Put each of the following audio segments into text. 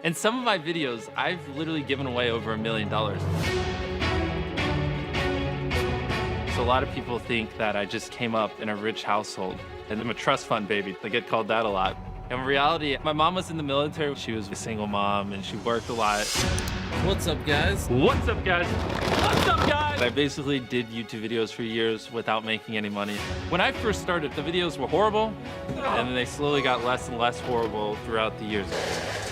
In some of my videos, I've literally given away over $1 million. So a lot of people think that I just came up in a rich household and I'm a trust fund baby. I get called that a lot. In reality, my mom was in the military. She was a single mom and she worked a lot. What's up, guys? What's up, guys? What's up, guys? I basically did YouTube videos for years without making any money. When I first started, the videos were horrible, and then they slowly got less and less horrible throughout the years.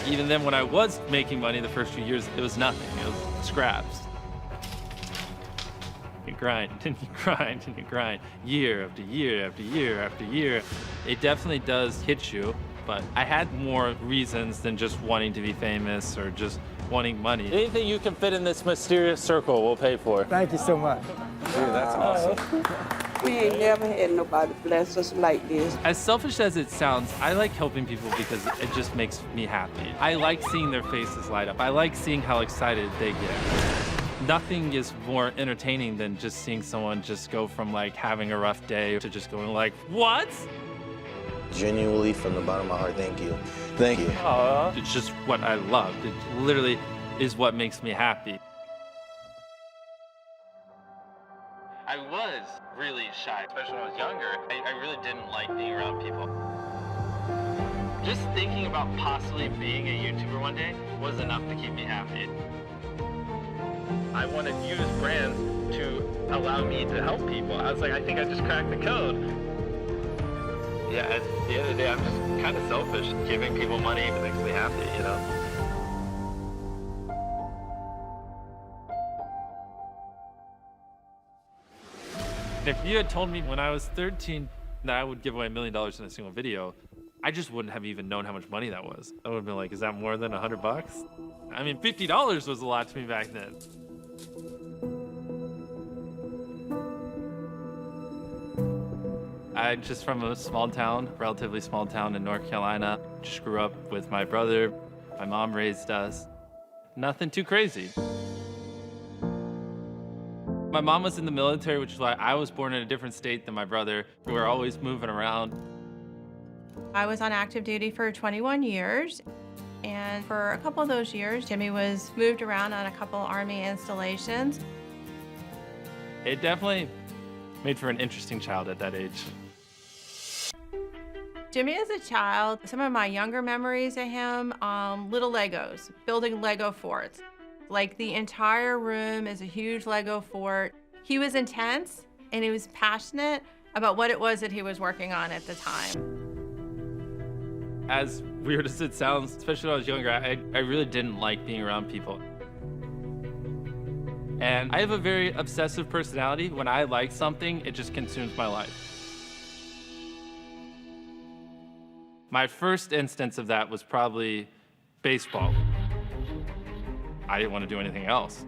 Even then, when I was making money the first few years, it was nothing. It was scraps. You grind, and you grind, and you grind, year after year after year after year. It definitely does hit you, but I had more reasons than just wanting to be famous or just wanting money. Anything you can fit in this mysterious circle, we'll pay for. Thank you so much. Dude, that's awesome. We ain't never had nobody bless us like this. As selfish as it sounds, I like helping people because it just makes me happy. I like seeing their faces light up. I like seeing how excited they get. Nothing is more entertaining than just seeing someone just go from like having a rough day to just going like, what? Genuinely, from the bottom of my heart, thank you. Thank you. Aww. It's just what I love. It literally is what makes me happy. I was really shy, especially when I was younger. I really didn't like being around people. Just thinking about possibly being a YouTuber one day was enough to keep me happy. I want to use brands to allow me to help people. I was like, I think I just cracked the code. Yeah, at the end of the day, I'm just kind of selfish. Giving people money makes me happy, you know? If you had told me when I was 13 that I would give away $1 million in a single video, I just wouldn't have even known how much money that was. I would have been like, is that more than $100? I mean, $50 was a lot to me back then. I'm just from a small town, relatively small town in North Carolina. Just grew up with my brother. My mom raised us. Nothing too crazy. My mom was in the military, which is why I was born in a different state than my brother. We were always moving around. I was on active duty for 21 years. And for a couple of those years, Jimmy was moved around on a couple Army installations. It definitely made for an interesting child at that age. Jimmy as a child, some of my younger memories of him, little Legos, building Lego forts. Like the entire room is a huge Lego fort. He was intense and he was passionate about what it was that he was working on at the time. As weird as it sounds, especially when I was younger, I really didn't like being around people. And I have a very obsessive personality. When I like something, it just consumes my life. My first instance of that was probably baseball. I didn't want to do anything else.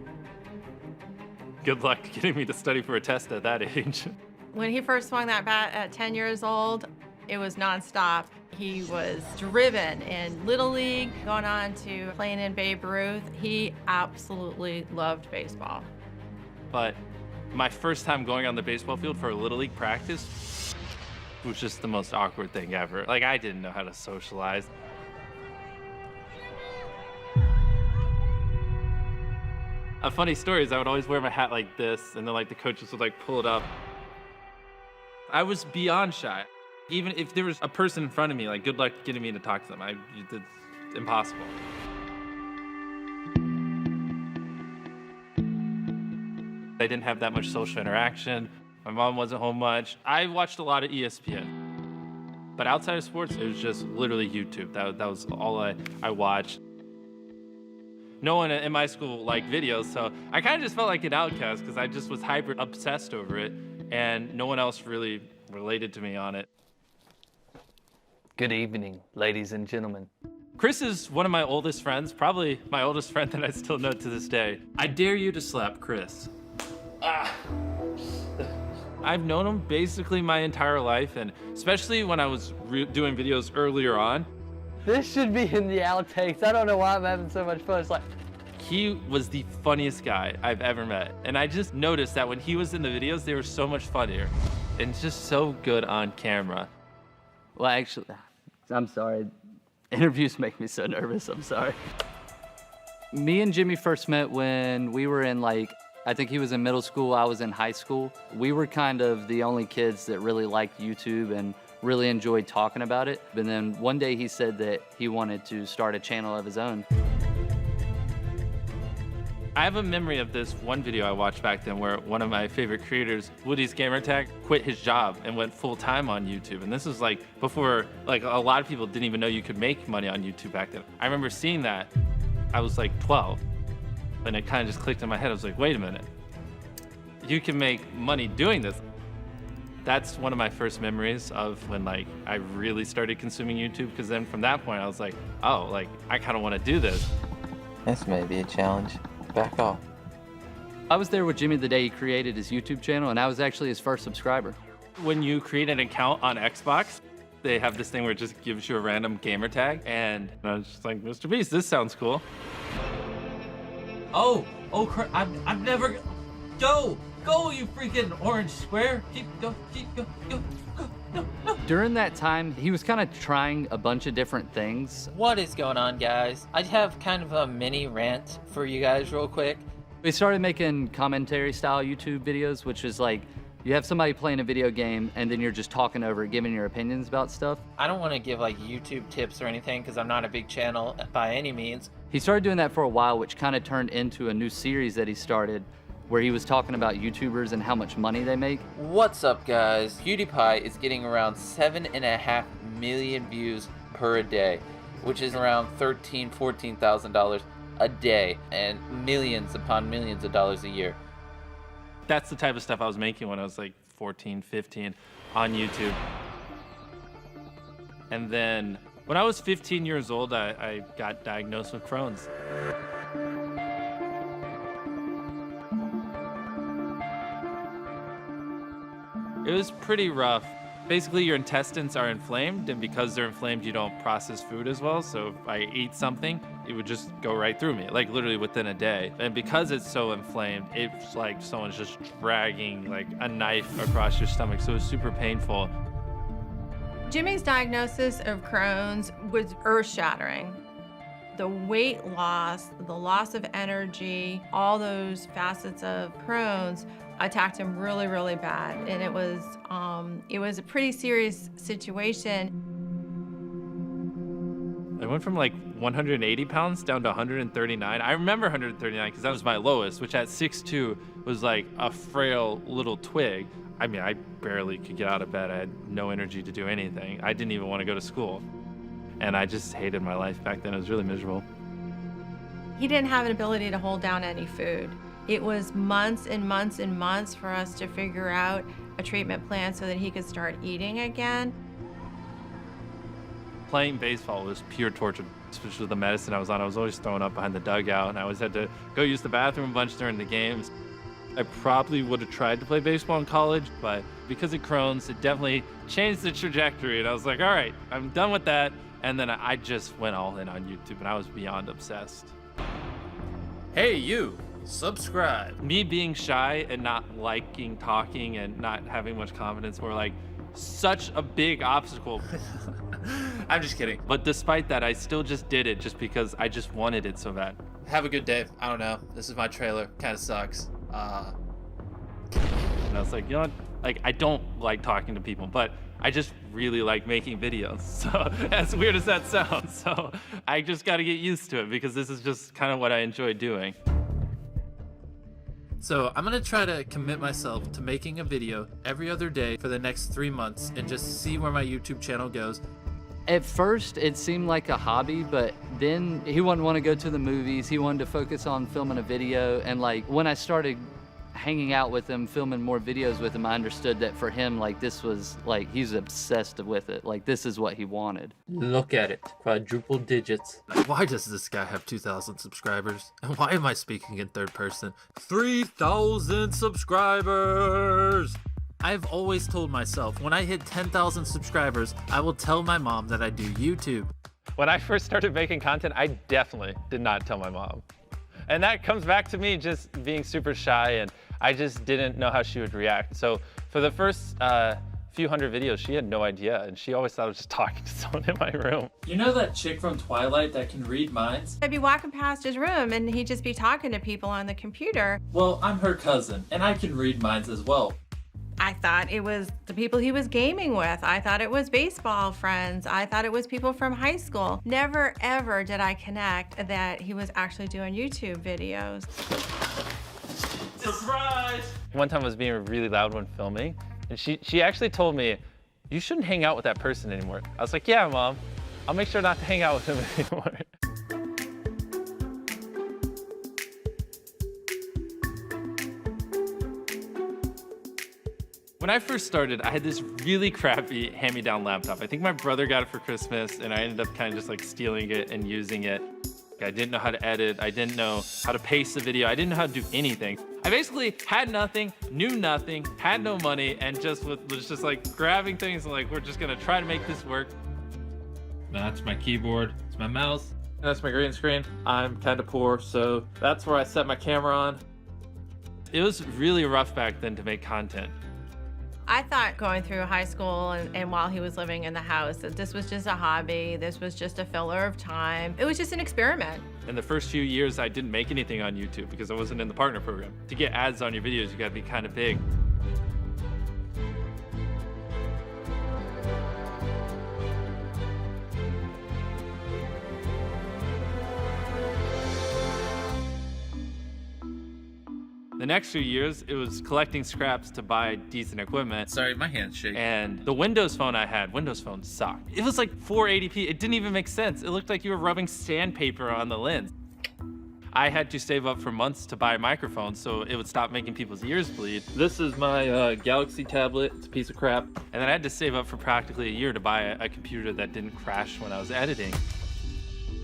Good luck getting me to study for a test at that age. When he first swung that bat at 10 years old, it was nonstop. He was driven in Little League, going on to playing in Babe Ruth. He absolutely loved baseball. But my first time going on the baseball field for a Little League practice was just the most awkward thing ever. Like, I didn't know how to socialize. A funny story is I would always wear my hat like this, and then like the coaches would like pull it up. I was beyond shy. Even if there was a person in front of me, like good luck getting me to talk to them. It's impossible. I didn't have that much social interaction. My mom wasn't home much. I watched a lot of ESPN. But outside of sports, it was just literally YouTube. That was all I watched. No one in my school liked videos, so I kind of just felt like an outcast because I just was hyper obsessed over it, and no one else really related to me on it. Good evening, ladies and gentlemen. Chris is one of my oldest friends, probably my oldest friend that I still know to this day. I dare you to slap Chris. I've known him basically my entire life, and especially when I was doing videos earlier on. This should be in the outtakes. I don't know why I'm having so much fun. It's like, he was the funniest guy I've ever met. And I just noticed that when he was in the videos, they were so much funnier and just so good on camera. Well, actually, I'm sorry. Interviews make me so nervous. I'm sorry. Me and Jimmy first met when we were in I think he was in middle school, I was in high school. We were kind of the only kids that really liked YouTube and really enjoyed talking about it. And then one day he said that he wanted to start a channel of his own. I have a memory of this one video I watched back then where one of my favorite creators, Woody's Gamertag, quit his job and went full time on YouTube. And this was before, a lot of people didn't even know you could make money on YouTube back then. I remember seeing that. I was 12. And it kind of just clicked in my head. I was like, wait a minute. You can make money doing this. That's one of my first memories of when I really started consuming YouTube, because then from that point I was like, oh, I kind of want to do this. This may be a challenge. Back off. I was there with Jimmy the day he created his YouTube channel, and I was actually his first subscriber. When you create an account on Xbox, they have this thing where it just gives you a random gamer tag, and I was just like, MrBeast, this sounds cool. Oh, I've never. Go, you freaking orange square. Go. During that time, he was kind of trying a bunch of different things. What is going on, guys? I have kind of a mini rant for you guys real quick. We started making commentary style YouTube videos, which is you have somebody playing a video game and then you're just talking over it, giving your opinions about stuff. I don't want to give YouTube tips or anything because I'm not a big channel by any means. He started doing that for a while, which kind of turned into a new series that he started where he was talking about YouTubers and how much money they make. What's up, guys? PewDiePie is getting around 7.5 million views per day, which is around $13,000, $14,000 a day, and millions upon millions of dollars a year. That's the type of stuff I was making when I was 14, 15 on YouTube. And then when I was 15 years old, I got diagnosed with Crohn's. It was pretty rough. Basically, your intestines are inflamed, and because they're inflamed, you don't process food as well. So if I ate something, it would just go right through me, literally within a day. And because it's so inflamed, it's like someone's just dragging a knife across your stomach. So it was super painful. Jimmy's diagnosis of Crohn's was earth-shattering. The weight loss, the loss of energy, all those facets of Crohn's attacked him really, really bad. And it was a pretty serious situation. I went from 180 pounds down to 139. I remember 139 because that was my lowest, which at 6'2" was a frail little twig. I mean, I barely could get out of bed. I had no energy to do anything. I didn't even want to go to school. And I just hated my life back then. It was really miserable. He didn't have an ability to hold down any food. It was months and months and months for us to figure out a treatment plan so that he could start eating again. Playing baseball was pure torture, especially with the medicine I was on. I was always thrown up behind the dugout, and I always had to go use the bathroom a bunch during the games. I probably would have tried to play baseball in college, but because of Crohn's, it definitely changed the trajectory. And I was like, all right, I'm done with that. And then I just went all in on YouTube, and I was beyond obsessed. Hey, you. Subscribe. Me being shy and not liking talking and not having much confidence were such a big obstacle. I'm just kidding. But despite that, I still just did it just because I just wanted it so bad. Have a good day. I don't know. This is my trailer. Kind of sucks. And I was like, you know what? I don't like talking to people, but I just really like making videos. So as weird as that sounds, so I just got to get used to it because this is just kind of what I enjoy doing. So I'm gonna try to commit myself to making a video every other day for the next 3 months and just see where my YouTube channel goes. At first, it seemed like a hobby, but then he wouldn't want to go to the movies. He wanted to focus on filming a video. And when I started hanging out with him, filming more videos with him, I understood that for him, this was he's obsessed with it. This is what he wanted. Look at it, quadruple digits. Why does this guy have 2,000 subscribers? And why am I speaking in third person? 3,000 subscribers! I've always told myself, when I hit 10,000 subscribers, I will tell my mom that I do YouTube. When I first started making content, I definitely did not tell my mom. And that comes back to me just being super shy, and I just didn't know how she would react. So for the first few hundred videos, she had no idea, and she always thought I was just talking to someone in my room. You know that chick from Twilight that can read minds? I'd be walking past his room and he'd just be talking to people on the computer. Well, I'm her cousin, and I can read minds as well. I thought it was the people he was gaming with. I thought it was baseball friends. I thought it was people from high school. Never, ever did I connect that he was actually doing YouTube videos. Surprise! One time I was being really loud when filming, and she actually told me, you shouldn't hang out with that person anymore. I was like, yeah, Mom, I'll make sure not to hang out with him anymore. When I first started, I had this really crappy hand-me-down laptop. I think my brother got it for Christmas, and I ended up kind of just like stealing it and using it. I didn't know how to edit. I didn't know how to pace the video. I didn't know how to do anything. I basically had nothing, knew nothing, had no money, and was just like grabbing things and like, we're just gonna try to make this work. That's my keyboard, it's my mouse. That's my green screen. I'm kind of poor, so that's where I set my camera on. It was really rough back then to make content. I thought going through high school and while he was living in the house that this was just a hobby, this was just a filler of time. It was just an experiment. In the first few years, I didn't make anything on YouTube because I wasn't in the partner program. To get ads on your videos, you gotta be kind of big. The next few years, it was collecting scraps to buy decent equipment. Sorry, my hand's shaking. And the Windows Phone I had, Windows Phone sucked. It was like 480p. It didn't even make sense. It looked like you were rubbing sandpaper on the lens. I had to save up for months to buy a microphone so it would stop making people's ears bleed. This is my Galaxy tablet. It's a piece of crap. And then I had to save up for practically a year to buy a computer that didn't crash when I was editing.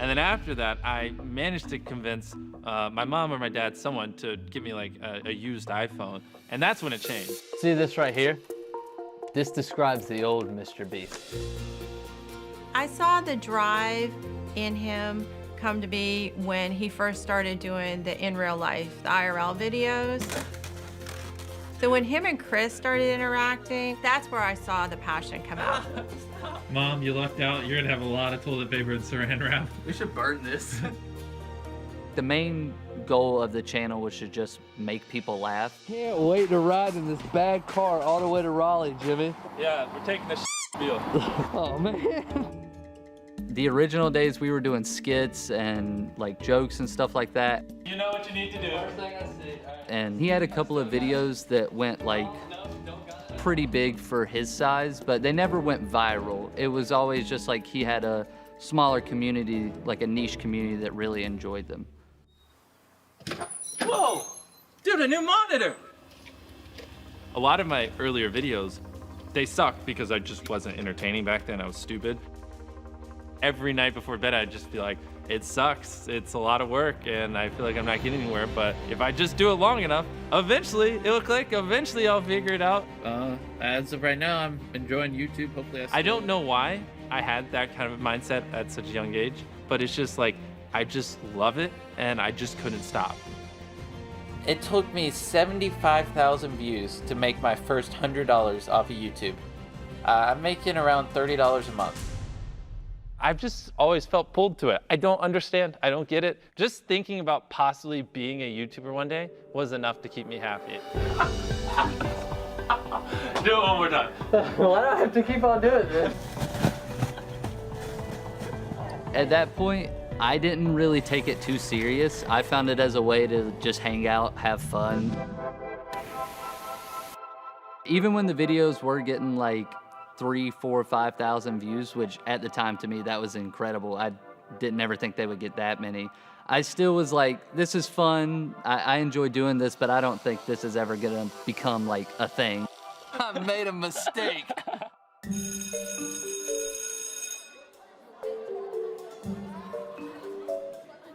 And then after that, I managed to convince my mom or my dad, someone, to give me like a used iPhone. And that's when it changed. See this right here? This describes the old MrBeast. I saw the drive in him come to be when he first started doing the in real life, the IRL videos. So when him and Chris started interacting, that's where I saw the passion come out. Mom, you lucked out. You're gonna have a lot of toilet paper and saran wrap. We should burn this. The main goal of the channel was to just make people laugh. Can't wait to ride in this bad car all the way to Raleigh, Jimmy. Yeah, we're taking the deal. Oh, man. The original days we were doing skits and like jokes and stuff like that. You know what you need to do. And he had a couple of videos that went like pretty big for his size, but they never went viral. It was always just like he had a smaller community, like a niche community that really enjoyed them. Whoa! Dude, a new monitor! A lot of my earlier videos, they sucked because I just wasn't entertaining back then. I was stupid. Every night before bed, I'd just be like, it sucks. It's a lot of work, and I feel like I'm not getting anywhere. But if I just do it long enough, eventually it'll click. Eventually, I'll figure it out. As of right now, I'm enjoying YouTube. Hopefully, I don't know why I had that kind of mindset at such a young age, but it's just like, I just love it, and I just couldn't stop. It took me 75,000 views to make my first $100 off of YouTube. I'm making around $30 a month. I've just always felt pulled to it. I don't understand. I don't get it. Just thinking about possibly being a YouTuber one day was enough to keep me happy. Do it one more time. Why do I have to keep on doing this? At that point, I didn't really take it too serious. I found it as a way to just hang out, have fun. Even when the videos were getting like 3,000, 4,000, 5,000 views, which at the time to me, that was incredible. I didn't ever think they would get that many. I still was like, this is fun. I enjoy doing this, but I don't think this is ever gonna become like a thing. I made a mistake.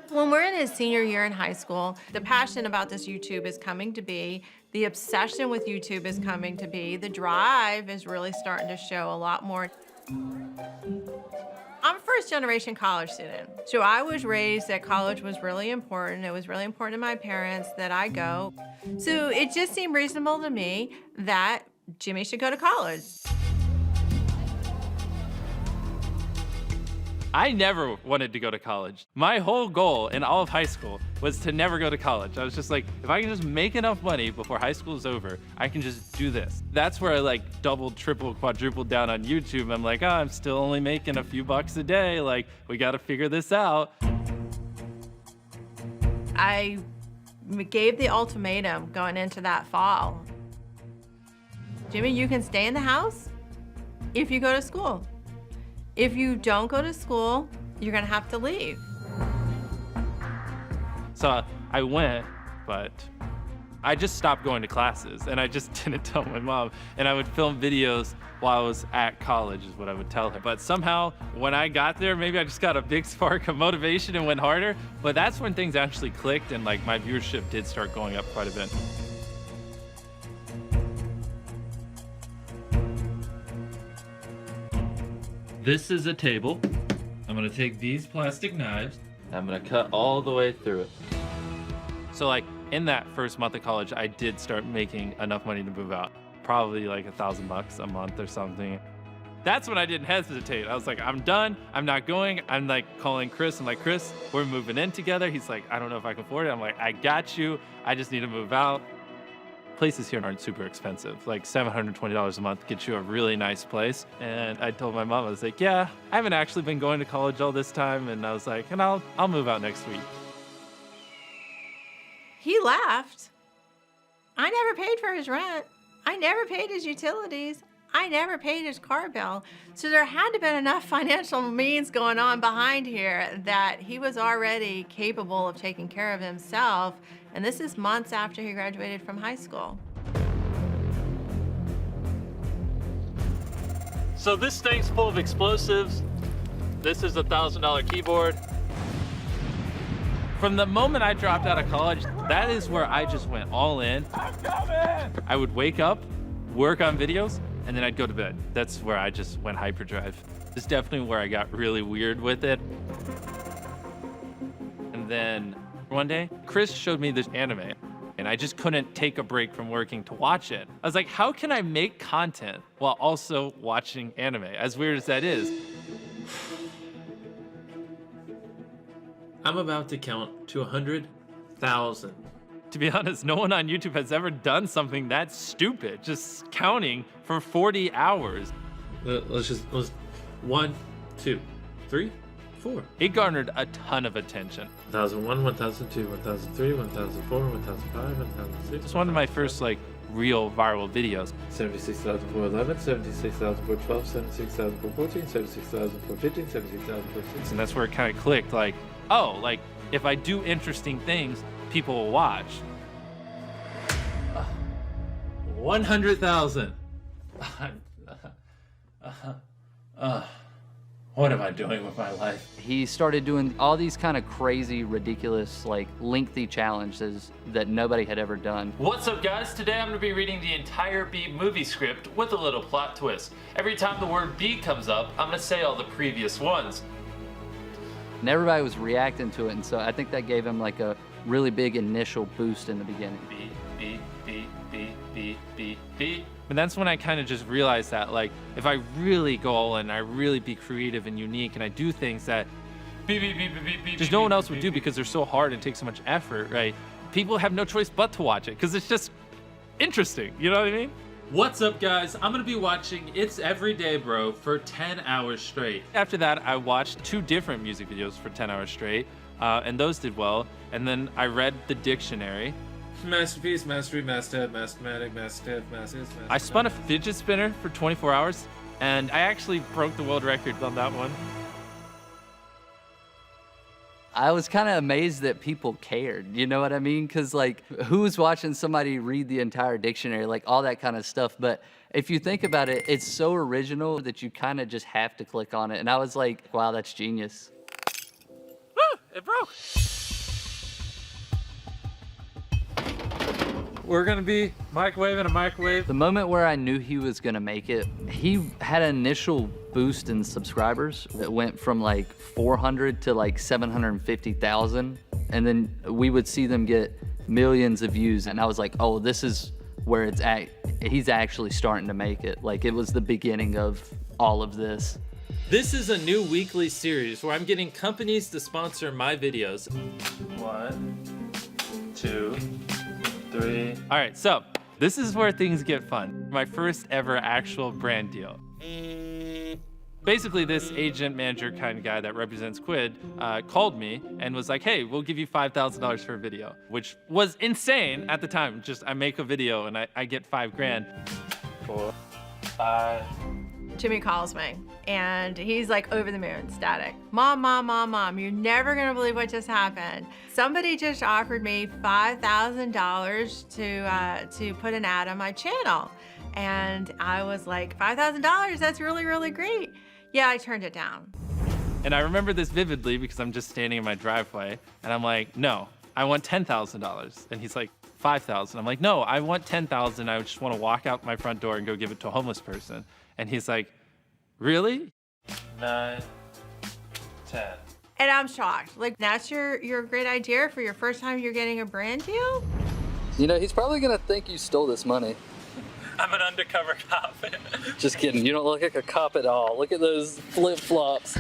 When we're in his senior year in high school, the passion about this YouTube is coming to be, the obsession with YouTube is coming to be, the drive is really starting to show a lot more. I'm a first-generation college student, so I was raised that college was really important. It was really important to my parents that I go. So it just seemed reasonable to me that Jimmy should go to college. I never wanted to go to college. My whole goal in all of high school was to never go to college. I was just like, if I can just make enough money before high school is over, I can just do this. That's where I like doubled, tripled, quadrupled down on YouTube. I'm like, oh, I'm still only making a few bucks a day. Like, we got to figure this out. I gave the ultimatum going into that fall. Jimmy, you can stay in the house if you go to school. If you don't go to school, you're gonna have to leave. So I went, but I just stopped going to classes and I just didn't tell my mom. And I would film videos while I was at college is what I would tell her. But somehow when I got there, maybe I just got a big spark of motivation and went harder. But that's when things actually clicked and like my viewership did start going up quite a bit. This is a table. I'm gonna take these plastic knives. I'm gonna cut all the way through it. So like in that first month of college, I did start making enough money to move out. Probably like $1,000 a month or something. That's when I didn't hesitate. I was like, I'm done, I'm not going. I'm like calling Chris, I'm like, Chris, we're moving in together. He's like, I don't know if I can afford it. I'm like, I got you, I just need to move out. Places here aren't super expensive. Like $720 a month gets you a really nice place. And I told my mom, I was like, yeah, I haven't actually been going to college all this time. And I was like, and I'll move out next week. He left. I never paid for his rent. I never paid his utilities. I never paid his car bill. So there had to have been enough financial means going on behind here that he was already capable of taking care of himself. And this is months after he graduated from high school. So this thing's full of explosives. This is a $1,000 keyboard. From the moment I dropped out of college, that is where I just went all in. I would wake up, work on videos, and then I'd go to bed. That's where I just went hyperdrive. It's definitely where I got really weird with it. And then one day, Chris showed me this anime, and I just couldn't take a break from working to watch it. I was like, how can I make content while also watching anime? As weird as that is. I'm about to count to 100,000. To be honest, no one on YouTube has ever done something that stupid, just counting for 40 hours. Let's 1, 2, 3, 4. It garnered a ton of attention. 1001, 1002, 1003, 1004, 1005, 1006. It's one of my first like real viral videos. 76,411, 76,412, 76,414, 76,415, 76,416. And that's where it kind of clicked, like, oh, like if I do interesting things, people will watch. 100,000. What am I doing with my life? He started doing all these kind of crazy, ridiculous, like lengthy challenges that nobody had ever done. What's up, guys? Today I'm going to be reading the entire Beat movie script with a little plot twist. Every time the word Beat comes up, I'm going to say all the previous ones. And everybody was reacting to it, and so I think that gave him like a really big initial boost in the beginning. Beat, beat, beat, beat, beat, beat, beat. And that's when I kind of just realized that, like, if I really go all in, I really be creative and unique, and I do things that just no one else would do because they're so hard and take so much effort, right? People have no choice but to watch it because it's just interesting. You know what I mean? What's up, guys? I'm gonna be watching It's Everyday Bro for 10 hours straight. After that, I watched 2 different music videos for 10 hours straight, and those did well. And then I read the dictionary. Masterpiece, mastery, masthead, mathematic, masthead, masthead. I spun a fidget spinner for 24 hours, and I actually broke the world record on that one. I was kind of amazed that people cared, you know what I mean? Because, like, who's watching somebody read the entire dictionary, like all that kind of stuff. But if you think about it, it's so original that you kind of just have to click on it. And I was like, wow, that's genius. Woo! It broke! We're gonna be microwaving a microwave. The moment where I knew he was gonna make it, he had an initial boost in subscribers. It went from like 400 to like 750,000. And then we would see them get millions of views. And I was like, oh, this is where it's at. He's actually starting to make it. Like, it was the beginning of all of this. This is a new weekly series where I'm getting companies to sponsor my videos. 1, 2, 3. All right, so this is where things get fun. My first ever actual brand deal. Basically, this agent manager kind of guy that represents Quid called me and was like, hey, we'll give you $5,000 for a video, which was insane at the time. Just I make a video and I get $5,000. 4, 5. Jimmy calls me and he's like over the moon, ecstatic. Mom, mom, mom, mom, you're never gonna believe what just happened. Somebody just offered me $5,000 to put an ad on my channel. And I was like, $5,000, that's really, really great. Yeah, I turned it down. And I remember this vividly because I'm just standing in my driveway and I'm like, no, I want $10,000. And he's like, 5,000. I'm like, no, I want 10,000. I just want to walk out my front door and go give it to a homeless person. And he's like, really? 9, 10. And I'm shocked. Like, that's your great idea for your first time you're getting a brand deal? You know, he's probably gonna think you stole this money. I'm an undercover cop. Just kidding, you don't look like a cop at all. Look at those flip-flops.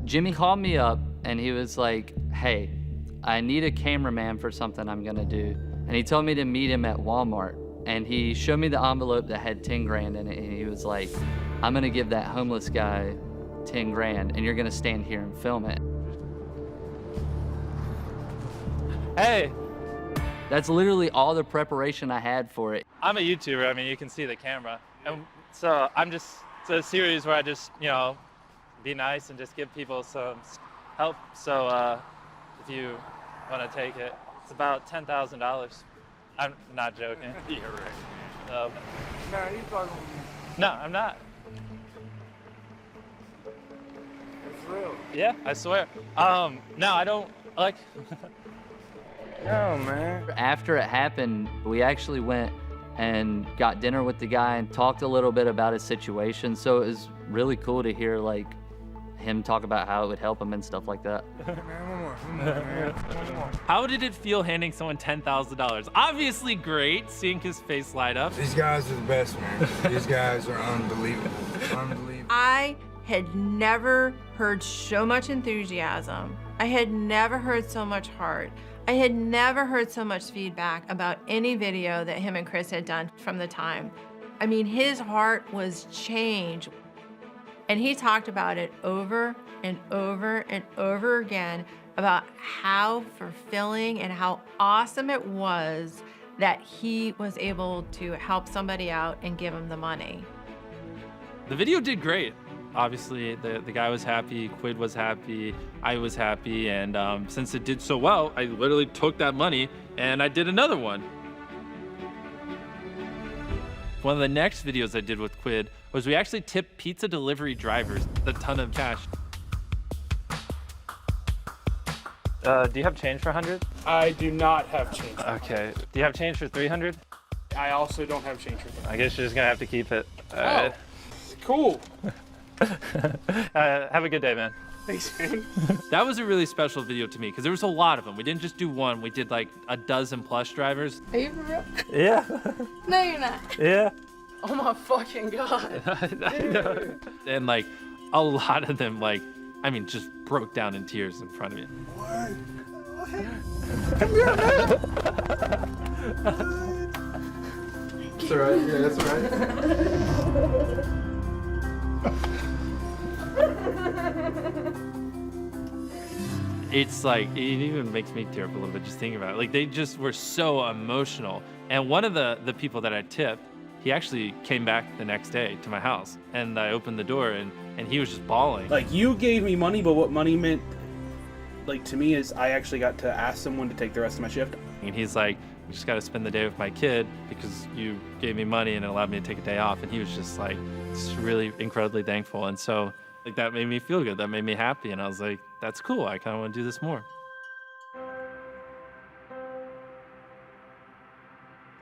Jimmy called me up and he was like, hey, I need a cameraman for something I'm gonna do. And he told me to meet him at Walmart. And he showed me the envelope that had 10 grand in it. And he was like, I'm gonna give that homeless guy 10 grand and you're gonna stand here and film it. Hey. That's literally all the preparation I had for it. I'm a YouTuber. I mean, you can see the camera. And so it's a series where I just, you know, be nice and just give people some help. So if you want to take it, it's about $10,000. I'm not joking. Yeah, right. Nah, you talking. No, I'm not. It's real. Yeah, I swear. No, I don't like. No, man. After it happened, we actually went and got dinner with the guy and talked a little bit about his situation. So it was really cool to hear like him talk about how it would help him and stuff like that. Man, one more, man. One more. How did it feel handing someone $10,000? Obviously great, seeing his face light up. These guys are the best, man. These guys are unbelievable. Unbelievable. I had never heard so much enthusiasm. I had never heard so much heart. I had never heard so much feedback about any video that him and Chris had done from the time. I mean, his heart was changed. And he talked about it over and over and over again about how fulfilling and how awesome it was that he was able to help somebody out and give him the money. The video did great. Obviously, the guy was happy, Quid was happy, I was happy, and since it did so well, I literally took that money and I did another one. One of the next videos I did with Quid was we actually tipped pizza delivery drivers a ton of cash. Do you have change for 100? I do not have change. Okay. Do you have change for 300? I also don't have change for that. I guess you're just gonna have to keep it. Oh, cool. Have a good day, man. Thanks, man. That was a really special video to me because there was a lot of them. We didn't just do one, we did like a dozen plus drivers. Are you for real? Yeah. No, you're not. Yeah. Oh my fucking god. I know. And like a lot of them, like, I mean, just broke down in tears in front of me. What? That's all right. Yeah, that's all right. It's like, it even makes me tear up a little bit just thinking about it. Like, they just were so emotional. And one of the people that I tipped, he actually came back the next day to my house. And I opened the door and he was just bawling. Like, you gave me money, but what money meant, like, to me is I actually got to ask someone to take the rest of my shift. And he's like, I just got to spend the day with my kid because you gave me money and it allowed me to take a day off. And he was just like, just really incredibly thankful. And so, like, that made me feel good. That made me happy. And I was like, that's cool. I kind of want to do this more.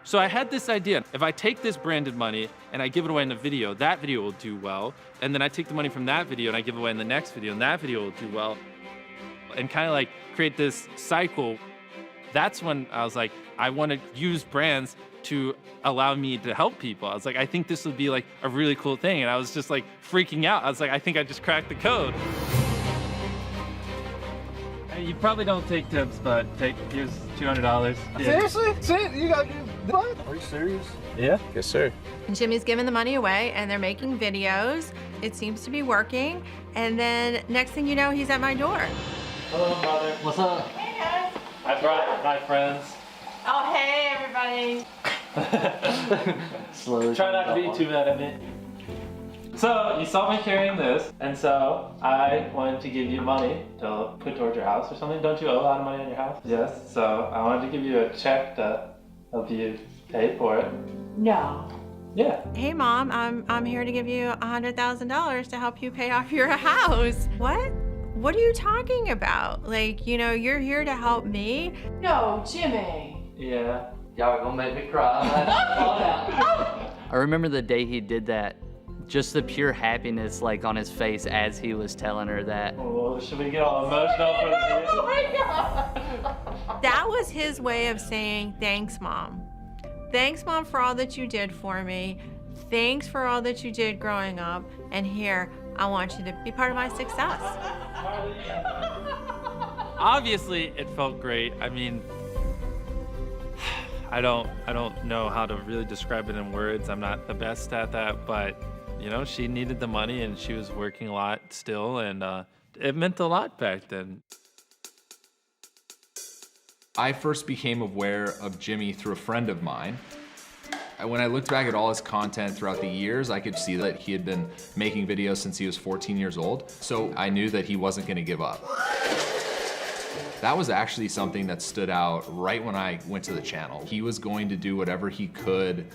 So I had this idea. If I take this branded money and I give it away in a video, that video will do well. And then I take the money from that video and I give it away in the next video, and that video will do well. And kind of like create this cycle That's when I was like, I want to use brands to allow me to help people. I was like, I think this would be like a really cool thing. And I was just like freaking out. I was like, I think I just cracked the code. You probably don't take tips, but here's $200. Seriously? You got what? Are you serious? Yeah. Yes, sir. Jimmy's giving the money away and they're making videos. It seems to be working. And then next thing you know, he's at my door. Hello, mother. What's up? Hey guys. I brought my friends. Oh, hey everybody. Slowly. Try not to be too mad at me. So, you saw me carrying this, and so I wanted to give you money to put towards your house or something. Don't you owe a lot of money on your house? Yes, so I wanted to give you a check to help you pay for it. No. Yeah. Hey mom, I'm here to give you $100,000 to help you pay off your house. What? What are you talking about? Like, you know, you're here to help me? No, Jimmy. Yeah. Y'all are gonna make me cry. I remember the day he did that. Just the pure happiness like on his face as he was telling her that. Oh, should we get all emotional for the video? Oh my God. That was his way of saying, thanks mom. Thanks mom for all that you did for me. Thanks for all that you did growing up. And here, I want you to be part of my success. Obviously, it felt great. I mean, I don't know how to really describe it in words. I'm not the best at that, but you know, she needed the money and she was working a lot still, and it meant a lot back then. I first became aware of Jimmy through a friend of mine. When I looked back at all his content throughout the years, I could see that he had been making videos since he was 14 years old. So I knew that he wasn't gonna give up. That was actually something that stood out right when I went to the channel. He was going to do whatever he could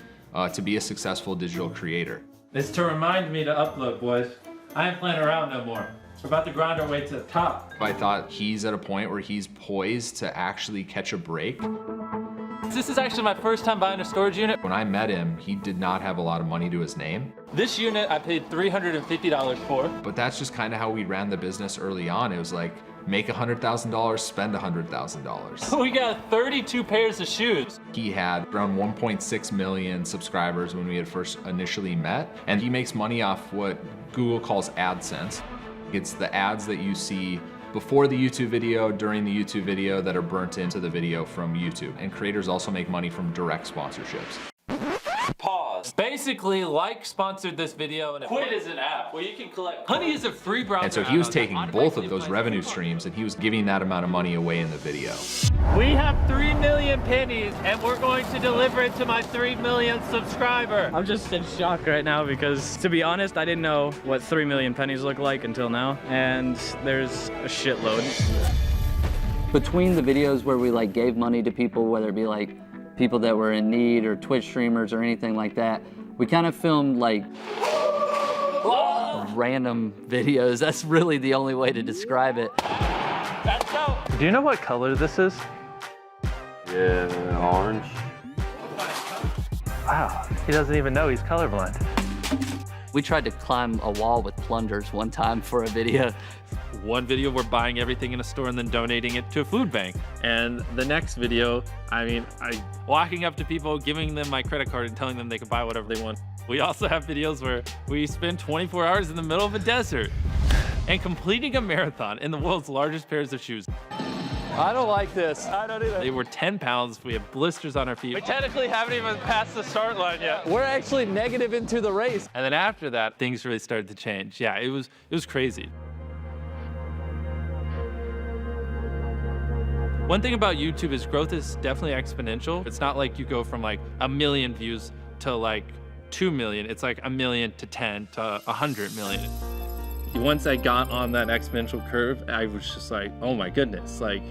to be a successful digital creator. It's to remind me to upload, boys. I ain't playing around no more. We're about to grind our way to the top. I thought he's at a point where he's poised to actually catch a break. This is actually my first time buying a storage unit. When I met him, he did not have a lot of money to his name. This unit I paid $350 for. But that's just kind of how we ran the business early on. It was like, make $100,000, spend $100,000. We got 32 pairs of shoes. He had around 1.6 million subscribers when we had first initially met, and he makes money off what Google calls AdSense. It's the ads that you see before the YouTube video, during the YouTube video, that are burnt into the video from YouTube. And creators also make money from direct sponsorships. Pause. Basically, Like sponsored this video, and Quit is an app where you can collect. Honey is a free browser. And so he was taking both of those revenue streams and he was giving that amount of money away in the video. We have 3 million pennies, and we're going to deliver it to my 3 millionth subscriber. I'm just in shock right now because, to be honest, I didn't know what 3 million pennies look like until now, and there's a shitload. Between the videos where we like gave money to people, whether it be like people that were in need or Twitch streamers or anything like that, we kind of filmed like random videos. That's really the only way to describe it. Let's go. Do you know what color this is? Yeah, orange. Wow, he doesn't even know he's colorblind. We tried to climb a wall with plungers one time for a video. One video, we're buying everything in a store and then donating it to a food bank. And the next video, I walking up to people, giving them my credit card and telling them they can buy whatever they want. We also have videos where we spend 24 hours in the middle of a desert and completing a marathon in the world's largest pairs of shoes. I don't like this. I don't either. They were 10 pounds. We have blisters on our feet. We technically haven't even passed the start line yet. We're actually negative into the race. And then after that, things really started to change. Yeah, it was crazy. One thing about YouTube is growth is definitely exponential. It's not like you go from like 1 million views to like 2 million. It's like 1 million to 10 to 100 million. Once I got on that exponential curve, I was just like, oh my goodness, like,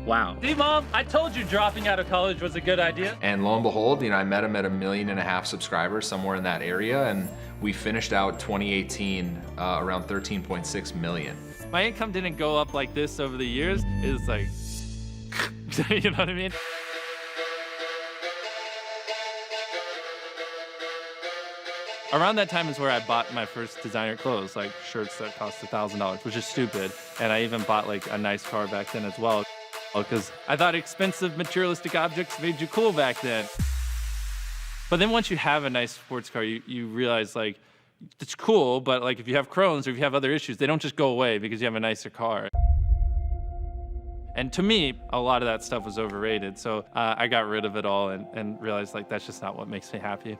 wow. See, Mom, I told you dropping out of college was a good idea. And lo and behold, you know, I met him at 1.5 million subscribers, somewhere in that area, and we finished out 2018 around 13.6 million. My income didn't go up like this over the years. It's like, you know what I mean? Around that time is where I bought my first designer clothes, like shirts that cost $1,000, which is stupid. And I even bought like a nice car back then as well. because I thought expensive materialistic objects made you cool back then. But then once you have a nice sports car, you realize like, it's cool, but like if you have Crohn's or if you have other issues, they don't just go away because you have a nicer car. And to me, a lot of that stuff was overrated. So I got rid of it all and realized like, that's just not what makes me happy.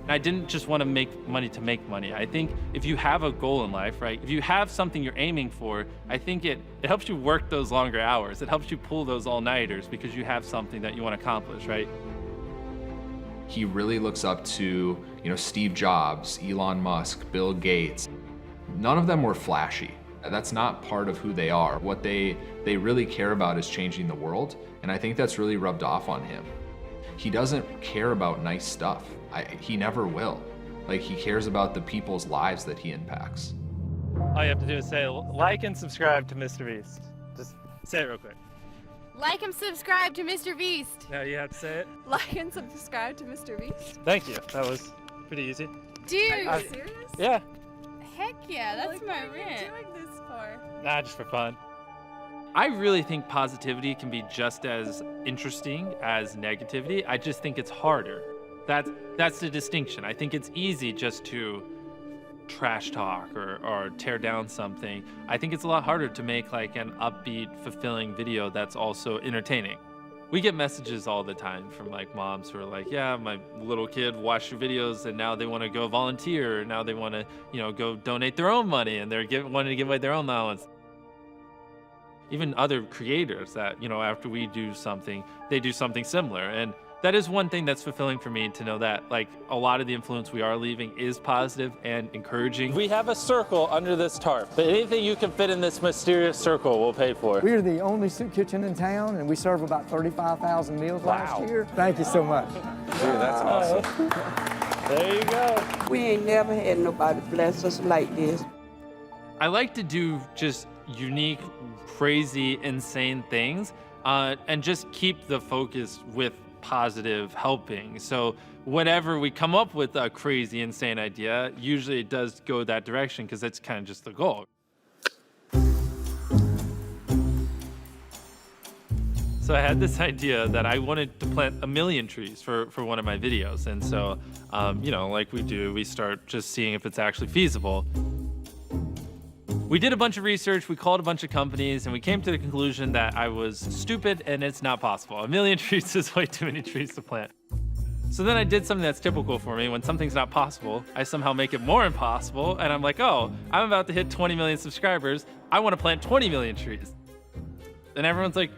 I didn't just want to make money. I think if you have a goal in life, right? If you have something you're aiming for, I think it helps you work those longer hours. It helps you pull those all-nighters because you have something that you want to accomplish, right? He really looks up to, Steve Jobs, Elon Musk, Bill Gates. None of them were flashy. That's not part of who they are. What they really care about is changing the world, and I think that's really rubbed off on him. He doesn't care about nice stuff. He never will. Like, he cares about the people's lives that he impacts. All you have to do is say, like and subscribe to MrBeast. Just say it real quick. Like and subscribe to MrBeast. Now you have to say it. Like and subscribe to MrBeast. Thank you. That was pretty easy. Dude, are you serious? Yeah. Heck yeah, that's my rant. What are you doing this for? Nah, just for fun. I really think positivity can be just as interesting as negativity. I just think it's harder. That's the distinction. I think it's easy just to trash talk or tear down something. I think it's a lot harder to make like an upbeat, fulfilling video that's also entertaining. We get messages all the time from like moms who are like, yeah, my little kid watched your videos and now they want to go volunteer. Now they want to, go donate their own money and they're wanting to give away their own allowance. Even other creators that, after we do something, they do something similar. And that is one thing that's fulfilling for me to know that like a lot of the influence we are leaving is positive and encouraging. We have a circle under this tarp, but anything you can fit in this mysterious circle we'll pay for. We are the only soup kitchen in town, and we serve about 35,000 meals last year. Thank you so much. Dude, that's awesome. There you go. We ain't never had nobody bless us like this. I like to do just unique, crazy, insane things, and just keep the focus with positive helping. So whenever we come up with a crazy, insane idea, usually it does go that direction because that's kind of just the goal. So I had this idea that I wanted to plant 1 million trees for one of my videos. And so, like we do, we start just seeing if it's actually feasible. We did a bunch of research, we called a bunch of companies, and we came to the conclusion that I was stupid and it's not possible. 1 million trees is way too many trees to plant. So then I did something that's typical for me. When something's not possible, I somehow make it more impossible, and I'm like, oh, I'm about to hit 20 million subscribers. I want to plant 20 million trees. And everyone's like,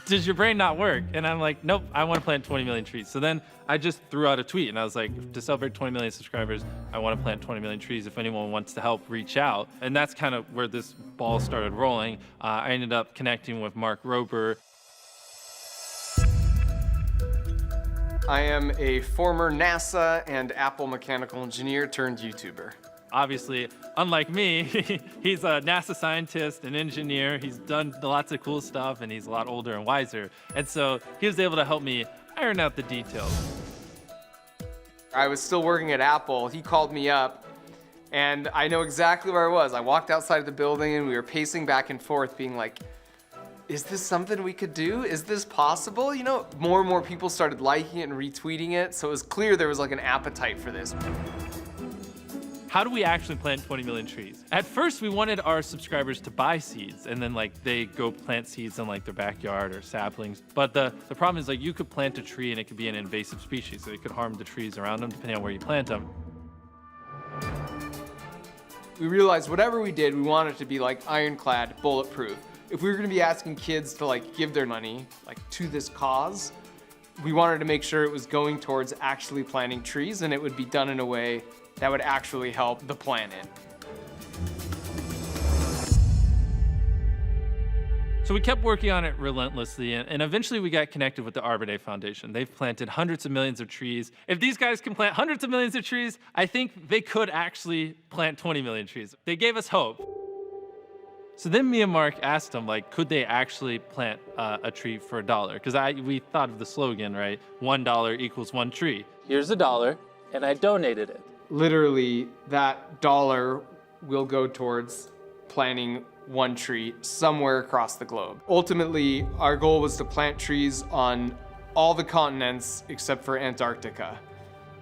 does your brain not work? And I'm like, nope, I want to plant 20 million trees. So then I just threw out a tweet and I was like, to celebrate 20 million subscribers, I want to plant 20 million trees. If anyone wants to help, reach out. And that's kind of where this ball started rolling. I ended up connecting with Mark Rober. I am a former NASA and Apple mechanical engineer turned YouTuber. Obviously, unlike me, he's a NASA scientist and engineer. He's done lots of cool stuff and he's a lot older and wiser. And so he was able to help me iron out the details. I was still working at Apple. He called me up and I know exactly where I was. I walked outside of the building and we were pacing back and forth being like, is this something we could do? Is this possible? More and more people started liking it and retweeting it. So it was clear there was like an appetite for this. How do we actually plant 20 million trees? At first, we wanted our subscribers to buy seeds and then they go plant seeds in their backyard or saplings. But the problem is you could plant a tree and it could be an invasive species. So it could harm the trees around them depending on where you plant them. We realized whatever we did, we wanted it to be ironclad, bulletproof. If we were gonna be asking kids to give their money to this cause, we wanted to make sure it was going towards actually planting trees and it would be done in a way that would actually help the planet. So we kept working on it relentlessly, and eventually we got connected with the Arbor Day Foundation. They've planted hundreds of millions of trees. If these guys can plant hundreds of millions of trees, I think they could actually plant 20 million trees. They gave us hope. So then me and Mark asked them, could they actually plant a tree for $1? Because we thought of the slogan, right? $1 equals 1 tree. Here's $1, and I donated it. Literally, that dollar will go towards planting one tree somewhere across the globe. Ultimately, our goal was to plant trees on all the continents except for Antarctica.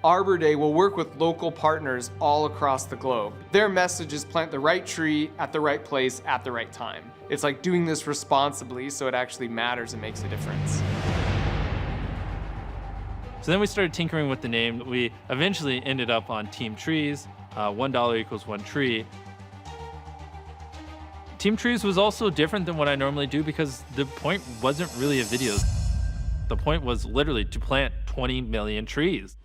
Arbor Day will work with local partners all across the globe. Their message is plant the right tree at the right place at the right time. It's like doing this responsibly so it actually matters and makes a difference. So then we started tinkering with the name. We eventually ended up on Team Trees. $1 equals one tree. Team Trees was also different than what I normally do because the point wasn't really a video. The point was literally to plant 20 million trees.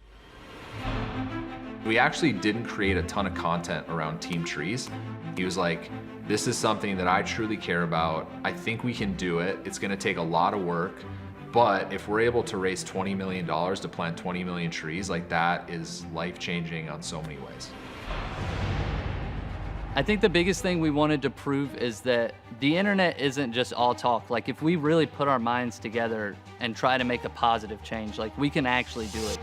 We actually didn't create a ton of content around Team Trees. He was like, this is something that I truly care about. I think we can do it. It's gonna take a lot of work, but if we're able to raise $20 million to plant 20 million trees, like that is life-changing on so many ways. I think the biggest thing we wanted to prove is that the internet isn't just all talk. Like if we really put our minds together and try to make a positive change, like we can actually do it.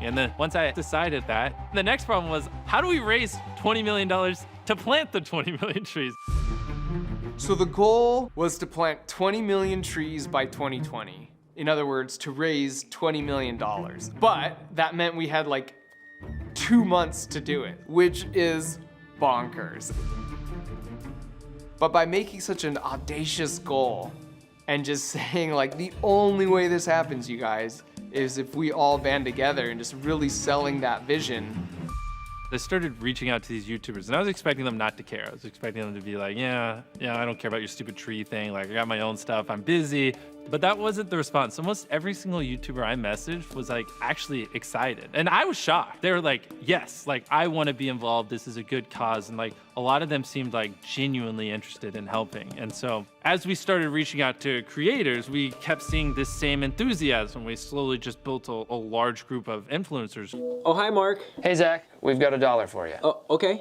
And then once I decided that, the next problem was, how do we raise $20 million to plant the 20 million trees? So the goal was to plant 20 million trees by 2020. In other words, to raise $20 million. But that meant we had like 2 months to do it, which is bonkers. But by making such an audacious goal and just saying like, the only way this happens, you guys, is if we all band together and just really selling that vision. I started reaching out to these YouTubers, and I was expecting them not to care. I was expecting them to be like, yeah, I don't care about your stupid tree thing. Like, I got my own stuff. I'm busy. But that wasn't the response. Almost every single YouTuber I messaged was like actually excited. And I was shocked. They were like, yes, like I want to be involved. This is a good cause. And like a lot of them seemed like genuinely interested in helping. And so as we started reaching out to creators, we kept seeing this same enthusiasm. We slowly just built a large group of influencers. Oh, hi, Mark. Hey, Zach. We've got $1 for you. Oh, okay.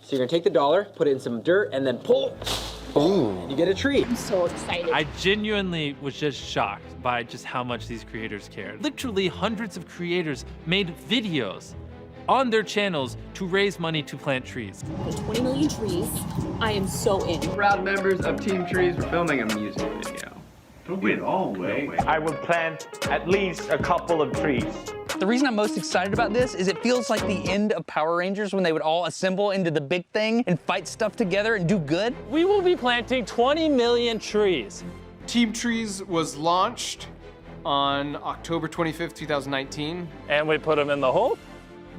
So you're gonna take the dollar, put it in some dirt, and then pull. Boom, you get a tree. I'm so excited. I genuinely was just shocked by just how much these creators cared. Literally hundreds of creators made videos on their channels to raise money to plant trees. The 20 million trees, I am so in. Proud members of Team Trees, we're filming a music video. Don't get all way. I will plant at least a couple of trees. The reason I'm most excited about this is it feels like the end of Power Rangers when they would all assemble into the big thing and fight stuff together and do good. We will be planting 20 million trees. Team Trees was launched on October 25th, 2019. And we put them in the hole?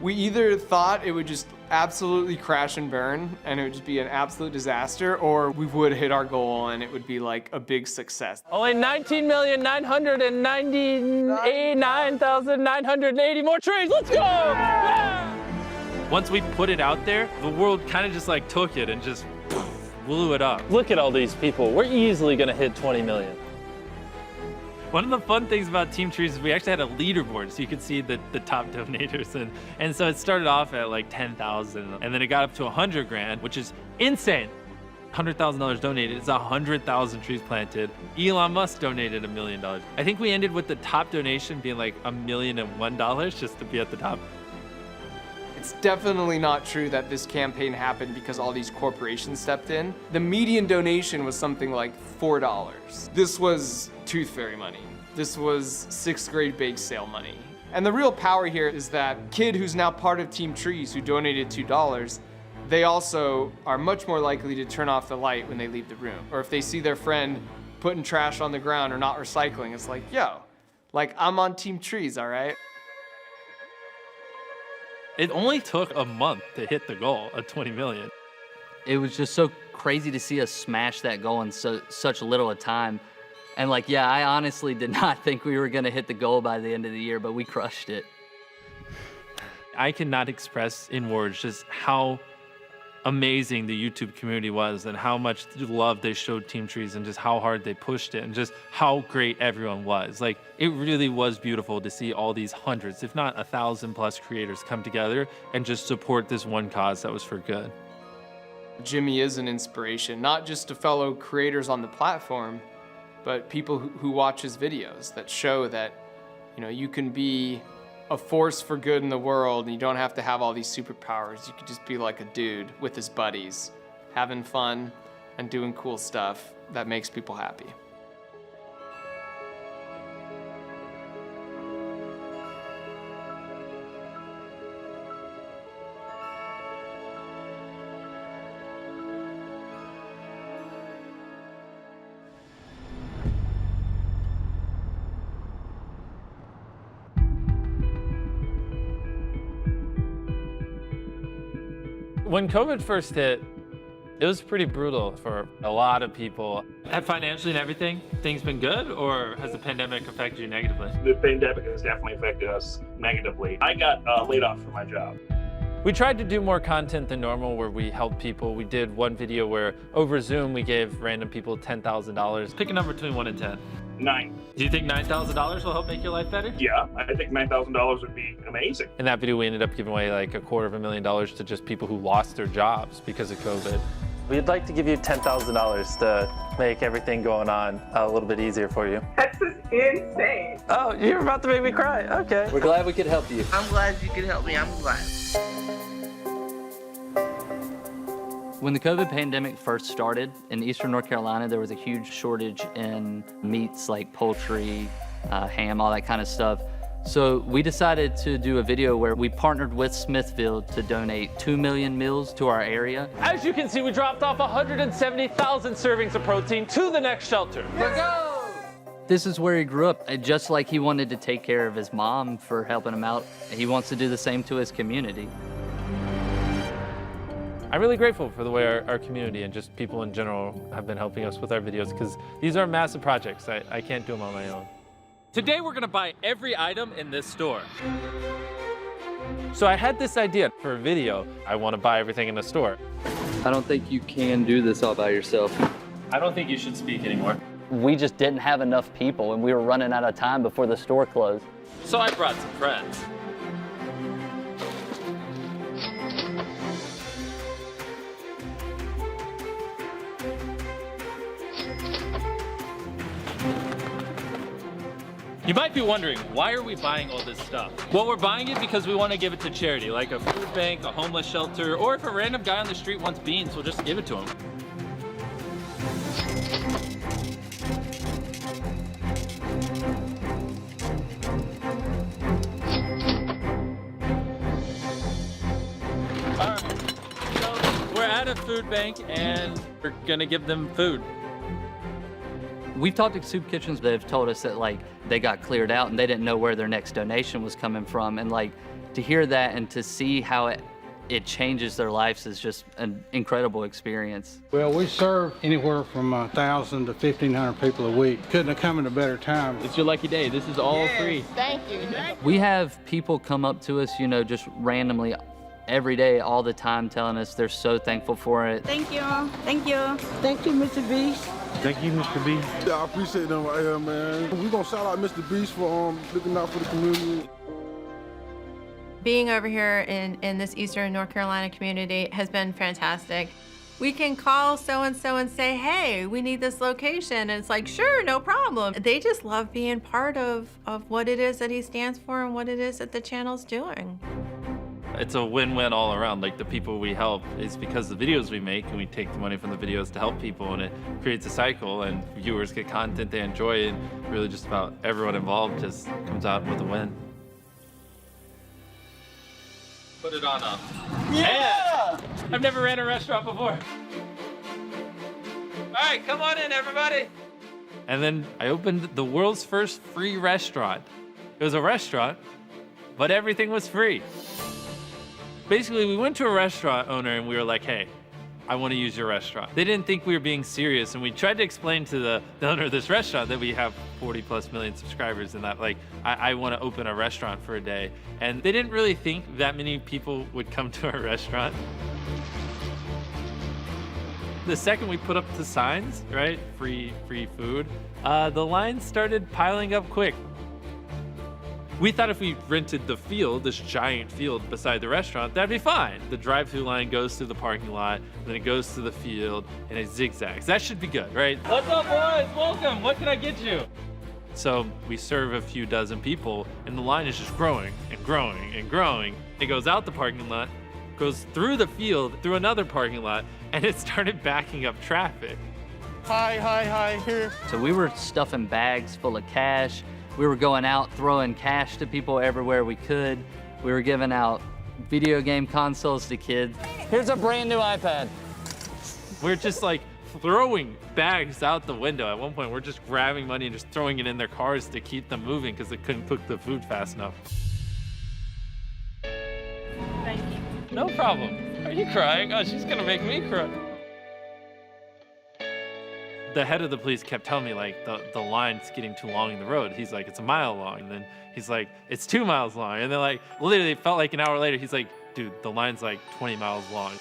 We either thought it would just absolutely crash and burn and it would just be an absolute disaster, or we would hit our goal and it would be like a big success. Only 19,999,980 more trees. Let's go! Yeah! Once we put it out there, the world kind of just like took it and just blew it up. Look at all these people. We're easily gonna hit 20 million. One of the fun things about Team Trees is we actually had a leaderboard so you could see the top donators. And so it started off at like 10,000 and then it got up to 100 grand, which is insane. $100,000 donated, it's 100,000 trees planted. Elon Musk donated $1 million. I think we ended with the top donation being like $1,001 just to be at the top. It's definitely not true that this campaign happened because all these corporations stepped in. The median donation was something like $4. This was Tooth Fairy money. This was 6th grade bake sale money. And the real power here is that kid who's now part of Team Trees who donated $2, they also are much more likely to turn off the light when they leave the room. Or if they see their friend putting trash on the ground or not recycling, it's like, yo, like I'm on Team Trees, all right? It only took a month to hit the goal of 20 million. It was just so crazy to see us smash that goal in such little a time. And like, yeah, I honestly did not think we were gonna hit the goal by the end of the year, but we crushed it. I cannot express in words just how amazing the YouTube community was and how much love they showed Team Trees and just how hard they pushed it and just how great everyone was. Like, it really was beautiful to see all these hundreds, if not 1,000+ creators come together and just support this one cause that was for good. Jimmy is an inspiration, not just to fellow creators on the platform, but people who watch his videos that show that, you know, you can be a force for good in the world, and you don't have to have all these superpowers. You could just be like a dude with his buddies, having fun and doing cool stuff that makes people happy. When COVID first hit, it was pretty brutal for a lot of people. And financially and everything, things been good, or has the pandemic affected you negatively? The pandemic has definitely affected us negatively. I got laid off from my job. We tried to do more content than normal where we helped people. We did one video where over Zoom we gave random people $10,000. Pick a number between 1 and 10. 9. Do you think $9,000 will help make your life better? Yeah, I think $9,000 would be amazing. In that video we ended up giving away like $250,000 to just people who lost their jobs because of COVID. We'd like to give you $10,000 to make everything going on a little bit easier for you. That's just insane. Oh, you're about to make me cry. Okay. We're glad we could help you. I'm glad you could help me. I'm glad. When the COVID pandemic first started in Eastern North Carolina, there was a huge shortage in meats like poultry, ham, all that kind of stuff. So we decided to do a video where we partnered with Smithfield to donate 2 million meals to our area. As you can see, we dropped off 170,000 servings of protein to the next shelter. Let's go! This is where he grew up. Just like he wanted to take care of his mom for helping him out, he wants to do the same to his community. I'm really grateful for the way our community and just people in general have been helping us with our videos because these are massive projects. I can't do them on my own. Today we're gonna buy every item in this store. So I had this idea for a video. I wanna buy everything in the store. I don't think you can do this all by yourself. I don't think you should speak anymore. We just didn't have enough people and we were running out of time before the store closed. So I brought some friends. You might be wondering, why are we buying all this stuff? Well, we're buying it because we want to give it to charity, like a food bank, a homeless shelter, or if a random guy on the street wants beans, we'll just give it to him. All right, so we're at a food bank and we're gonna give them food. We've talked to soup kitchens that have told us that like they got cleared out and they didn't know where their next donation was coming from. And like to hear that and to see how it changes their lives is just an incredible experience. Well, we serve anywhere from 1,000 to 1,500 people a week. Couldn't have come at a better time. It's your lucky day. This is all free. Thank you. We have people come up to us, you know, just randomly every day, all the time, telling us they're so thankful for it. Thank you. Thank you. Thank you, MrBeast. Thank you, MrBeast. Yeah, I appreciate them right here, man. We're gonna shout out MrBeast for looking out for the community. Being over here in this Eastern North Carolina community has been fantastic. We can call so-and-so and say, hey, we need this location. And it's like, sure, no problem. They just love being part of what it is that he stands for and what it is that the channel's doing. It's a win-win all around. Like the people we help is because the videos we make and we take the money from the videos to help people and it creates a cycle and viewers get content they enjoy and really just about everyone involved just comes out with a win. Put it on up. Yeah! And I've never ran a restaurant before. All right, come on in everybody. And then I opened the world's first free restaurant. It was a restaurant, but everything was free. Basically, we went to a restaurant owner and we were like, hey, I want to use your restaurant. They didn't think we were being serious, and we tried to explain to the owner of this restaurant that we have 40+ million subscribers and that like, I want to open a restaurant for a day. And they didn't really think that many people would come to our restaurant. The second we put up the signs, right, free food, the lines started piling up quick. We thought if we rented the field, this giant field beside the restaurant, that'd be fine. The drive-through line goes through the parking lot, then it goes to the field, and it zigzags. That should be good, right? What's up, boys? Welcome. What can I get you? So we serve a few dozen people, and the line is just growing and growing and growing. It goes out the parking lot, goes through the field, through another parking lot, and it started backing up traffic. Hi, here. So we were stuffing bags full of cash. We were going out throwing cash to people everywhere we could. We were giving out video game consoles to kids. Here's a brand new iPad. We're just like throwing bags out the window. At one point, we're just grabbing money and just throwing it in their cars to keep them moving because they couldn't cook the food fast enough. Thank you. No problem. Are you crying? Oh, she's gonna make me cry. The head of the police kept telling me like the line's getting too long in the road. He's like, it's a mile long. And then he's like, it's 2 miles long. And then like, literally it felt like an hour later, he's like, dude, the line's like 20 miles long.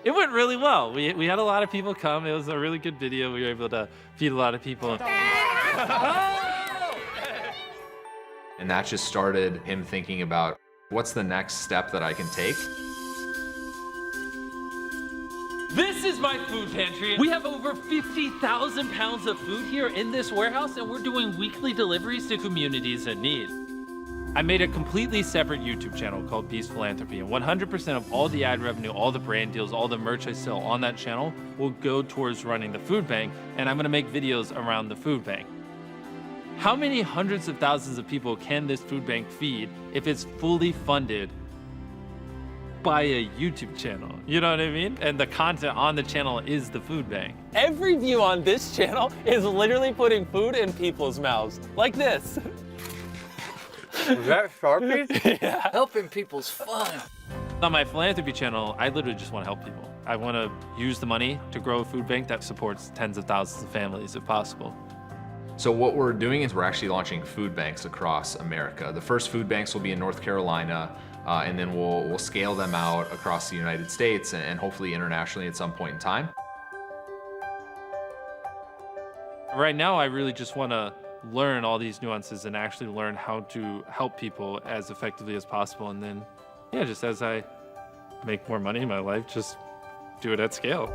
It went really well. We had a lot of people come. It was a really good video. We were able to feed a lot of people. And that just started him thinking about what's the next step that I can take. This is my food pantry. We have over 50,000 pounds of food here in this warehouse, and we're doing weekly deliveries to communities in need. I made a completely separate YouTube channel called Beast Philanthropy, and 100% of all the ad revenue, all the brand deals, all the merch I sell on that channel will go towards running the food bank, and I'm gonna make videos around the food bank. How many hundreds of thousands of people can this food bank feed if it's fully funded by a YouTube channel? You know what I mean? And the content on the channel is the food bank. Every view on this channel is literally putting food in people's mouths, like this. Was that Sharpie? Yeah. Helping people's fun. On my philanthropy channel, I literally just want to help people. I want to use the money to grow a food bank that supports tens of thousands of families if possible. So what we're doing is we're actually launching food banks across America. The first food banks will be in North Carolina, and then we'll scale them out across the United States and hopefully internationally at some point in time. Right now, I really just want to learn all these nuances and actually learn how to help people as effectively as possible. And then, yeah, just as I make more money in my life, just do it at scale.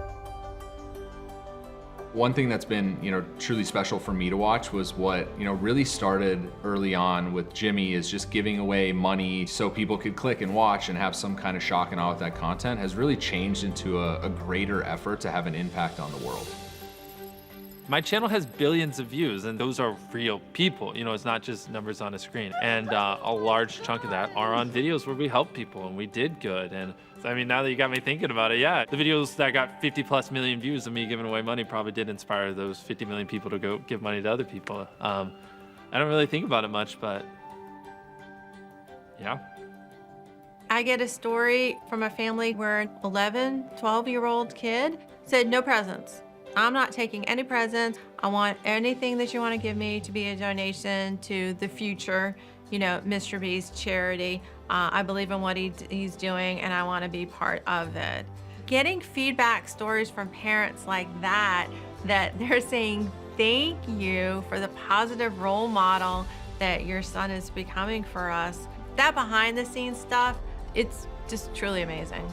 One thing that's been, truly special for me to watch was what, really started early on with Jimmy is just giving away money so people could click and watch and have some kind of shock and awe with that content has really changed into a greater effort to have an impact on the world. My channel has billions of views, and those are real people. It's not just numbers on a screen. And a large chunk of that are on videos where we help people and we did good. And I mean, now that you got me thinking about it, yeah, the videos that got 50+ million views of me giving away money probably did inspire those 50 million people to go give money to other people. I don't really think about it much, but yeah. I get a story from a family where an 11, 12-year-old kid said, no presents. I'm not taking any presents. I want anything that you want to give me to be a donation to the future, MrBeast charity. I believe in what he's doing, and I want to be part of it. Getting feedback stories from parents like that they're saying thank you for the positive role model that your son is becoming for us. That behind the scenes stuff, it's just truly amazing.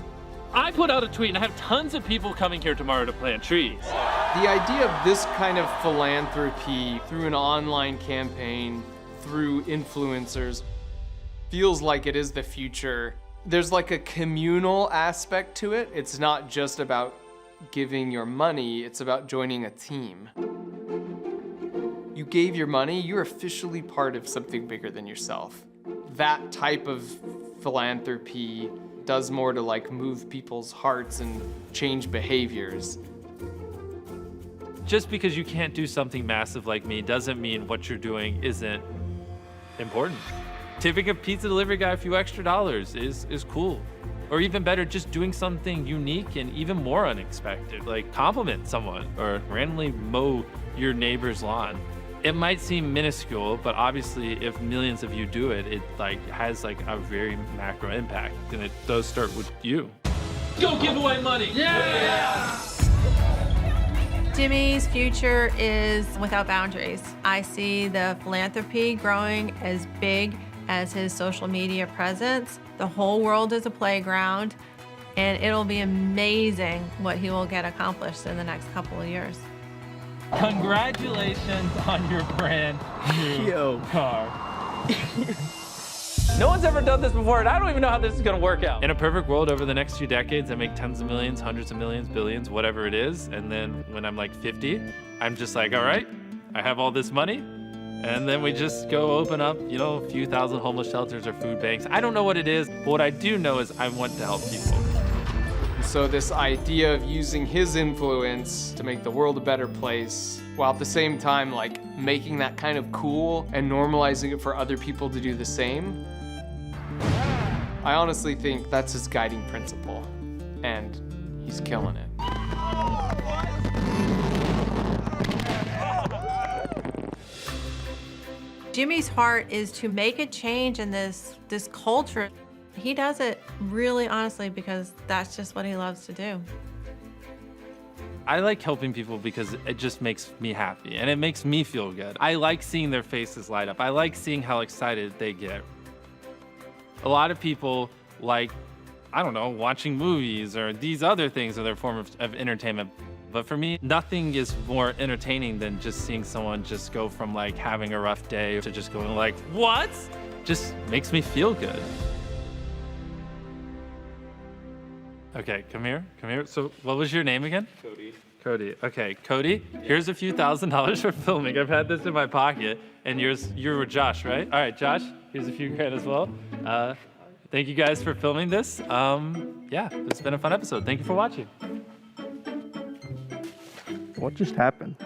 I put out a tweet and I have tons of people coming here tomorrow to plant trees. The idea of this kind of philanthropy through an online campaign, through influencers, feels like it is the future. There's like a communal aspect to it. It's not just about giving your money, it's about joining a team. You gave your money, you're officially part of something bigger than yourself. That type of philanthropy does more to like move people's hearts and change behaviors. Just because you can't do something massive like me doesn't mean what you're doing isn't important. Tipping a pizza delivery guy a few extra dollars is cool. Or even better, just doing something unique and even more unexpected, like compliment someone or randomly mow your neighbor's lawn. It might seem minuscule, but obviously if millions of you do it, it has a very macro impact, and it does start with you. Go give away money! Yeah! Jimmy's future is without boundaries. I see the philanthropy growing as big as his social media presence. The whole world is a playground, and it'll be amazing what he will get accomplished in the next couple of years. Congratulations on your brand new car. No one's ever done this before, and I don't even know how this is gonna work out. In a perfect world, over the next few decades, I make tens of millions, hundreds of millions, billions, whatever it is. And then when I'm like 50, I'm just like, all right, I have all this money. And then we just go open up, you know, a few thousand homeless shelters or food banks. I don't know what it is, but what I do know is I want to help people. So this idea of using his influence to make the world a better place, while at the same time, like, making that kind of cool and normalizing it for other people to do the same, I honestly think that's his guiding principle, and he's killing it. Jimmy's heart is to make a change in this culture. He does it really honestly because that's just what he loves to do. I like helping people because it just makes me happy and it makes me feel good. I like seeing their faces light up. I like seeing how excited they get. A lot of people like, I don't know, watching movies or these other things are their form of entertainment. But for me, nothing is more entertaining than just seeing someone just go from like having a rough day to just going like, what? Just makes me feel good. Okay, come here. So what was your name again? Cody. Okay, Cody, here's a few $1,000s for filming. I've had this in my pocket, and you were Josh, right? All right, Josh, here's a few grand as well. Thank you guys for filming this. Yeah, it's been a fun episode. Thank you for watching. What just happened?